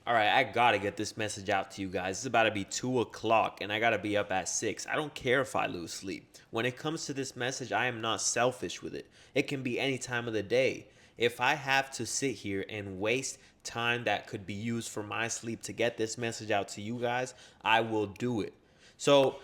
All right, I gotta get this message out to you guys. It's about to be 2 o'clock, and I gotta be up at 6. I don't care if I lose sleep. When it comes to this message, I am not selfish with it. It can be any time of the day. If I have to sit here and waste time that could be used for my sleep to get this message out to you guys, I will do it. So,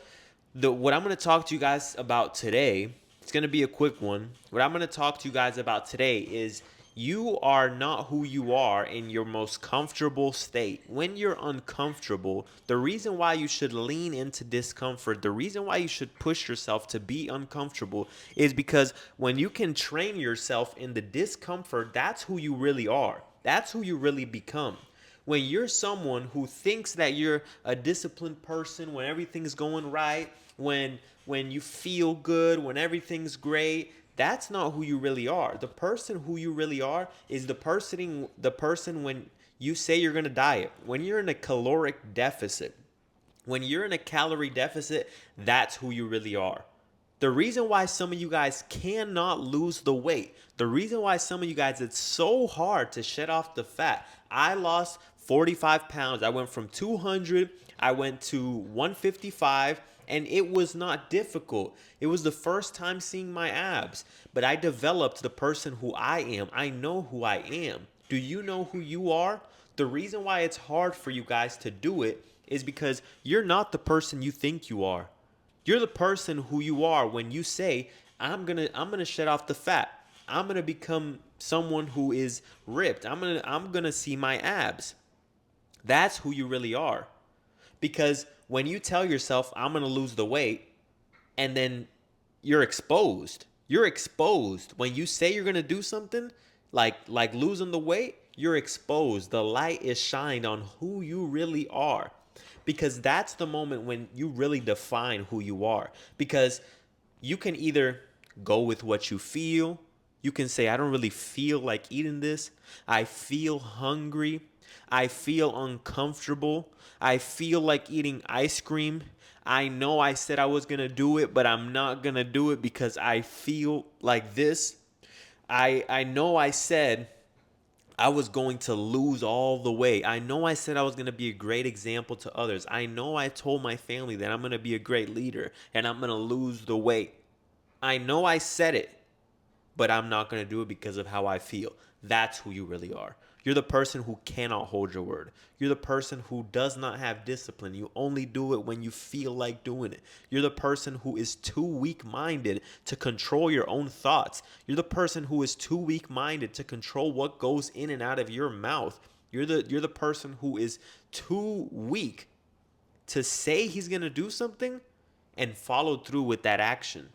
what I'm going to talk to you guys about today, it's going to be a quick one. What I'm going to talk to you guys about today is you are not who you are in your most comfortable state. When you're uncomfortable, the reason why you should lean into discomfort, the reason why you should push yourself to be uncomfortable is because when you can train yourself in the discomfort, that's who you really are. That's who you really become. When you're someone who thinks that you're a disciplined person, when everything's going right, when you feel good, when everything's great, that's not who you really are. The person who you really are is the person when you say you're going to diet, when you're in a caloric deficit. When you're in a calorie deficit, that's who you really are. The reason why some of you guys cannot lose the weight, the reason why some of you guys, it's so hard to shed off the fat. I lost 45 pounds. I went from 200, I went to 155, and it was not difficult. It was the first time seeing my abs, but I developed the person who I am. I know who I am. Do you know who you are? The reason why it's hard for you guys to do it is because you're not the person you think you are. You're the person who you are when you say, I'm gonna shed off the fat. I'm gonna become someone who is ripped. I'm gonna see my abs. That's who you really are. Because when you tell yourself I'm gonna lose the weight and then you're exposed. You're exposed. When you say you're gonna do something like losing the weight, you're exposed. The light is shined on who you really are. Because that's the moment when you really define who you are. Because you can either go with what you feel. You can say, I don't really feel like eating this. I feel hungry. I feel uncomfortable. I feel like eating ice cream. I know I said I was going to do it, but I'm not going to do it because I feel like this. I know I said I was going to lose all the weight. I know I said I was going to be a great example to others. I know I told my family that I'm going to be a great leader and I'm going to lose the weight. I know I said it, but I'm not going to do it because of how I feel. That's who you really are. You're the person who cannot hold your word. You're the person who does not have discipline. You only do it when you feel like doing it. You're the person who is too weak minded to control your own thoughts. You're the person who is too weak minded to control what goes in and out of your mouth. You're the person who is too weak to say he's going to do something and follow through with that action.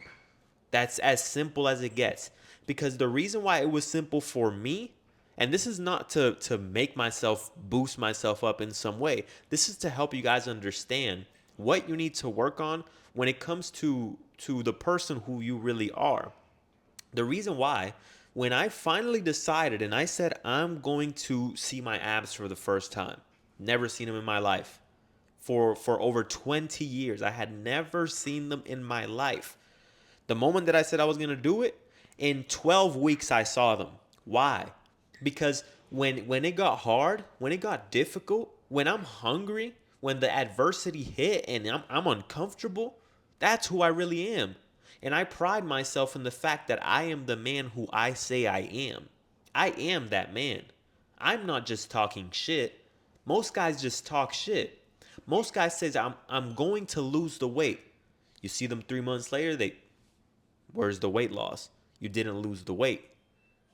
That's as simple as it gets. Because the reason why it was simple for me, and this is not to make myself boost myself up in some way. This is to help you guys understand what you need to work on when it comes to the person who you really are. The reason why, when I finally decided and I said I'm going to see my abs for the first time, never seen them in my life. For over 20 years, I had never seen them in my life. The moment that I said I was going to do it, in 12 weeks I saw them. Why? Because when it got hard, when it got difficult, when I'm hungry, when the adversity hit and I'm uncomfortable, that's who I really am. And I pride myself in the fact that I am the man who I say I am. I am that man. I'm not just talking shit. Most guys just talk shit. Most guys says I'm going to lose the weight. You see them 3 months later, where's the weight loss? You didn't lose the weight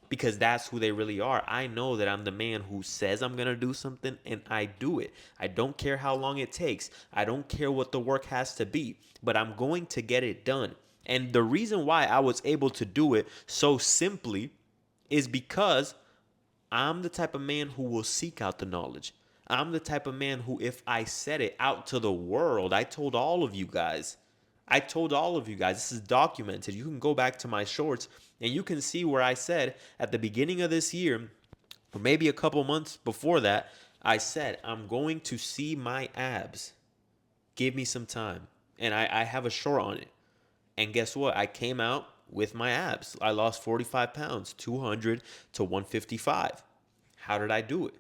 because that's who they really are. I know that I'm the man who says I'm going to do something and I do it. I don't care how long it takes. I don't care what the work has to be, but I'm going to get it done. And the reason why I was able to do it so simply is because I'm the type of man who will seek out the knowledge. I'm the type of man who, if I said it out to the world, I told all of you guys. I told all of you guys, this is documented. You can go back to my shorts and you can see where I said at the beginning of this year, or maybe a couple months before that, I said, I'm going to see my abs. Give me some time. And I have a short on it. And guess what? I came out with my abs. I lost 45 pounds, 200 to 155. How did I do it?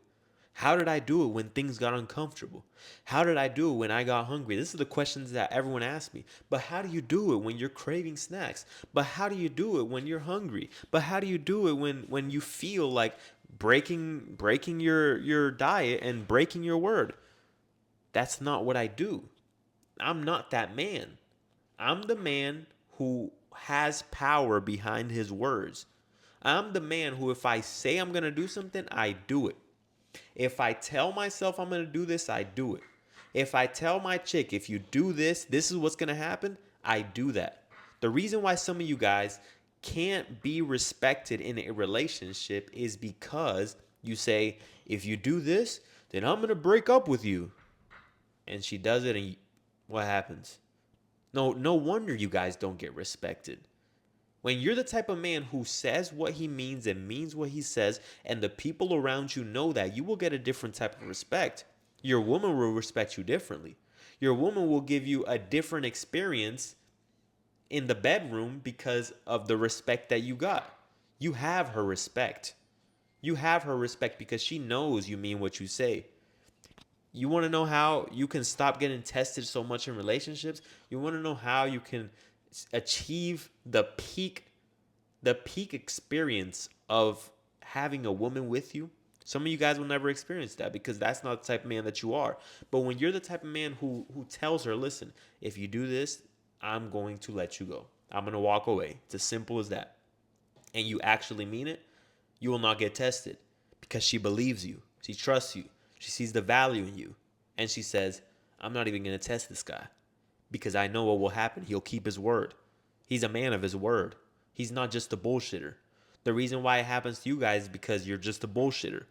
How did I do it when things got uncomfortable? How did I do it when I got hungry? This are the questions that everyone asks me. But how do you do it when you're craving snacks? But how do you do it when you're hungry? But how do you do it when you feel like breaking your diet and breaking your word? That's not what I do. I'm not that man. I'm the man who has power behind his words. I'm the man who, if I say I'm going to do something, I do it. If I tell myself I'm going to do this, I do it. If I tell my chick, if you do this, this is what's going to happen, I do that. The reason why some of you guys can't be respected in a relationship is because you say, if you do this, then I'm going to break up with you. And she does it, and what happens? No wonder you guys don't get respected. When you're the type of man who says what he means and means what he says, and the people around you know that, you will get a different type of respect. Your woman will respect you differently. Your woman will give you a different experience in the bedroom because of the respect that you got. You have her respect. You have her respect because she knows you mean what you say. You want to know how you can stop getting tested so much in relationships? You want to know how you can achieve the peak experience of having a woman with you? Some of you guys will never experience that because that's not the type of man that you are. But when you're the type of man who tells her, listen, if you do this, I'm going to let you go. I'm going to walk away. It's as simple as that. And you actually mean it, you will not get tested because she believes you. She trusts you. She sees the value in you. And she says, I'm not even going to test this guy because I know what will happen. He'll keep his word. He's a man of his word. He's not just a bullshitter. The reason why it happens to you guys is because you're just a bullshitter.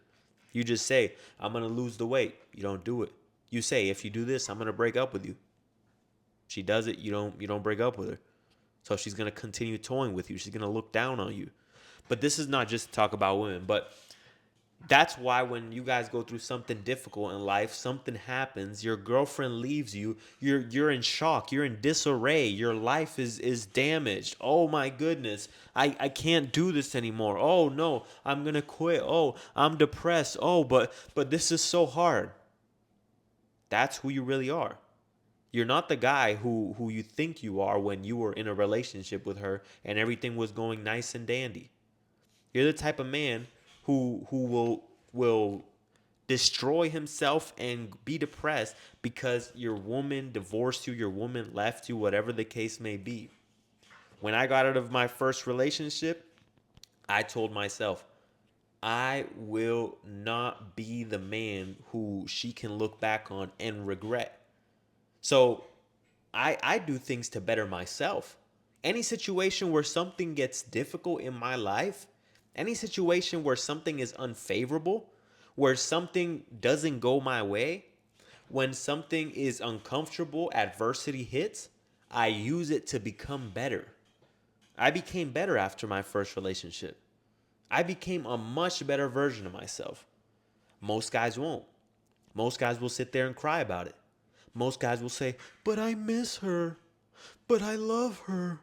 You just say, I'm going to lose the weight. You don't do it. You say, if you do this, I'm going to break up with you. She does it, you don't break up with her. So she's going to continue toying with you. She's going to look down on you. But this is not just to talk about women, but that's why when you guys go through something difficult in life, something happens, your girlfriend leaves you, you're in shock, you're in disarray, your life is damaged. Oh my goodness, I can't do this anymore. Oh no, I'm gonna quit. Oh, I'm depressed. Oh, but this is so hard. That's who you really are. You're not the guy who you think you are when you were in a relationship with her and everything was going nice and dandy. You're the type of man who will destroy himself and be depressed because your woman divorced you, your woman left you, whatever the case may be. When I got out of my first relationship, I told myself, I will not be the man who she can look back on and regret. So I do things to better myself. Any situation where something gets difficult in my life, any situation where something is unfavorable, where something doesn't go my way, when something is uncomfortable, adversity hits, I use it to become better. I became better after my first relationship. I became a much better version of myself. Most guys won't. Most guys will sit there and cry about it. Most guys will say, but I miss her. But I love her.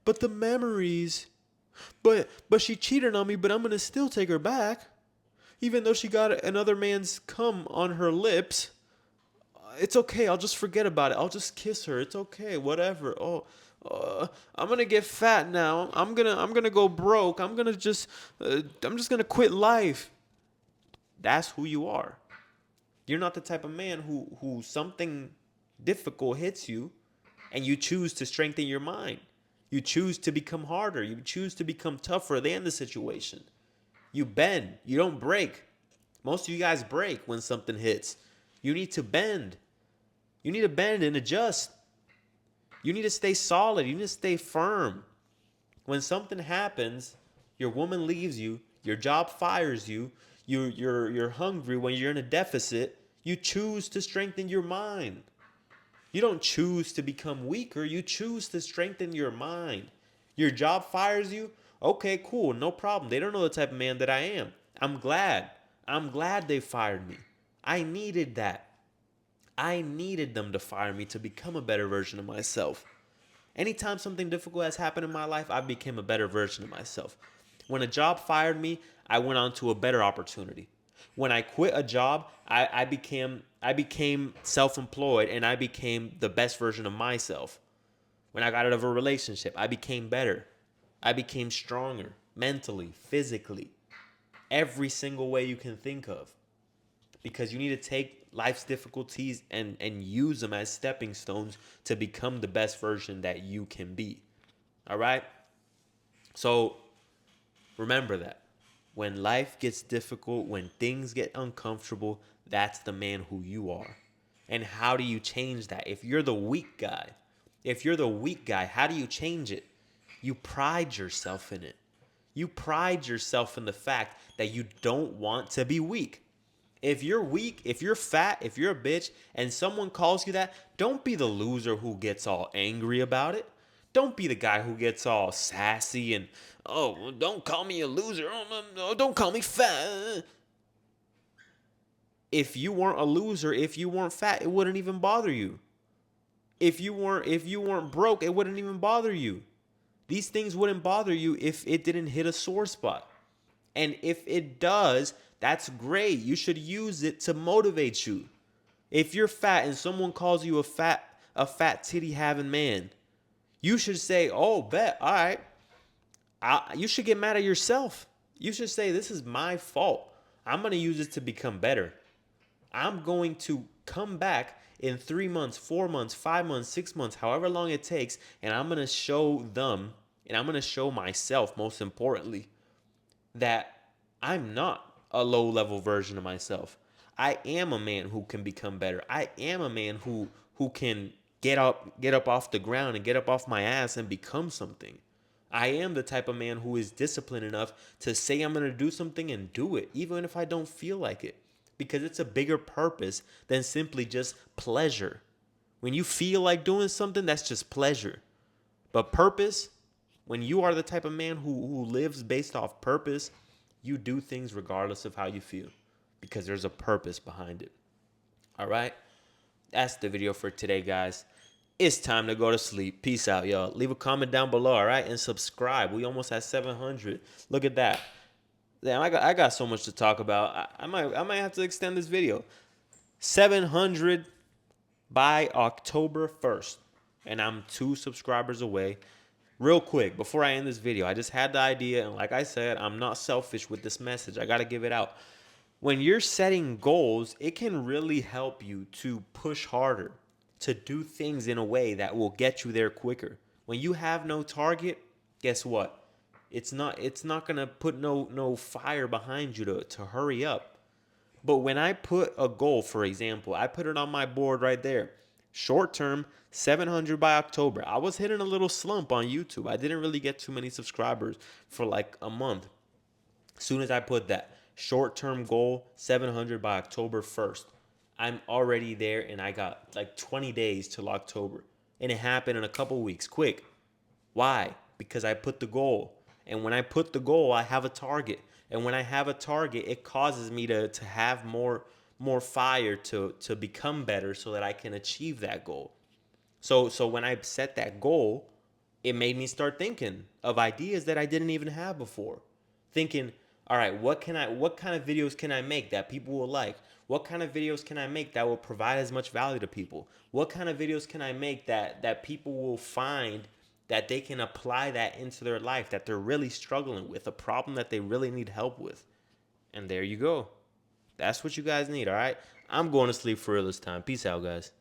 But the memories. But she cheated on me, but I'm going to still take her back. Even though she got another man's cum on her lips. It's okay. I'll just forget about it. I'll just kiss her. It's okay. Whatever. Oh, I'm going to get fat now. I'm going to go broke. I'm just going to quit life. That's who you are. You're not the type of man who something difficult hits you and you choose to strengthen your mind. You choose to become harder. You choose to become tougher than the situation. You bend. You don't break. Most of you guys break when something hits. You need to bend. You need to bend and adjust. You need to stay solid. You need to stay firm. When something happens, your woman leaves you, your job fires you, you're hungry when you're in a deficit, you choose to strengthen your mind. You don't choose to become weaker. You choose to strengthen your mind. Your job fires you. Okay, cool. No problem. They don't know the type of man that I am. I'm glad. I'm glad they fired me. I needed that. I needed them to fire me to become a better version of myself. Anytime something difficult has happened in my life, I became a better version of myself. When a job fired me, I went on to a better opportunity. When I quit a job, I became self-employed, and I became the best version of myself. When I got out of a relationship, I became better. I became stronger mentally, physically, every single way you can think of. Because you need to take life's difficulties and use them as stepping stones to become the best version that you can be. All right? So remember that. When life gets difficult, when things get uncomfortable, that's the man who you are. And how do you change that? If you're the weak guy, how do you change it? You pride yourself in it. You pride yourself in the fact that you don't want to be weak. If you're weak, if you're fat, if you're a bitch, and someone calls you that, don't be the loser who gets all angry about it. Don't be the guy who gets all sassy and, oh, don't call me a loser. Oh, don't call me fat. If you weren't a loser, if you weren't fat, it wouldn't even bother you. If you weren't broke, it wouldn't even bother you. These things wouldn't bother you if it didn't hit a sore spot. And if it does, that's great. You should use it to motivate you. If you're fat and someone calls you a fat titty having man, you should say, "Oh, bet, all right." You should get mad at yourself. You should say, "This is my fault. I'm going to use it to become better. I'm going to come back in 3 months, 4 months, 5 months, 6 months, however long it takes, and I'm going to show them, and I'm going to show myself, most importantly, that I'm not a low-level version of myself. I am a man who can become better. I am a man who can get up off the ground and get up off my ass and become something. I am the type of man who is disciplined enough to say I'm going to do something and do it, even if I don't feel like it, because it's a bigger purpose than simply just pleasure. When you feel like doing something, that's just pleasure. But purpose, when you are the type of man who lives based off purpose, you do things regardless of how you feel because there's a purpose behind it. All right? That's the video for today, guys. It's time to go to sleep. Peace out, y'all. Leave a comment down below, all right? And subscribe. We almost at 700. Look at that. Damn, I got so much to talk about. I might have to extend this video. 700 by October 1st. And I'm 2 subscribers away. Real quick, before I end this video, I just had the idea, and like I said, I'm not selfish with this message. I got to give it out. When you're setting goals, it can really help you to push harder, to do things in a way that will get you there quicker. When you have no target, guess what? It's not gonna put no fire behind you to hurry up. But when I put a goal, for example, I put it on my board right there. Short term, 700 by October. I was hitting a little slump on YouTube. I didn't really get too many subscribers for like a month. As soon as I put that short term goal, 700 by October 1st, I'm already there, and I got like 20 days till October. And it happened in a couple weeks, quick. Why? Because I put the goal. And when I put the goal, I have a target. And when I have a target, it causes me to have more fire to become better so that I can achieve that goal. So when I set that goal, it made me start thinking of ideas that I didn't even have before. Thinking, all right, what kind of videos can I make that people will like? What kind of videos can I make that will provide as much value to people? What kind of videos can I make that people will find that they can apply that into their life, that they're really struggling with, a problem that they really need help with? And there you go. That's what you guys need, all right? I'm going to sleep for real this time. Peace out, guys.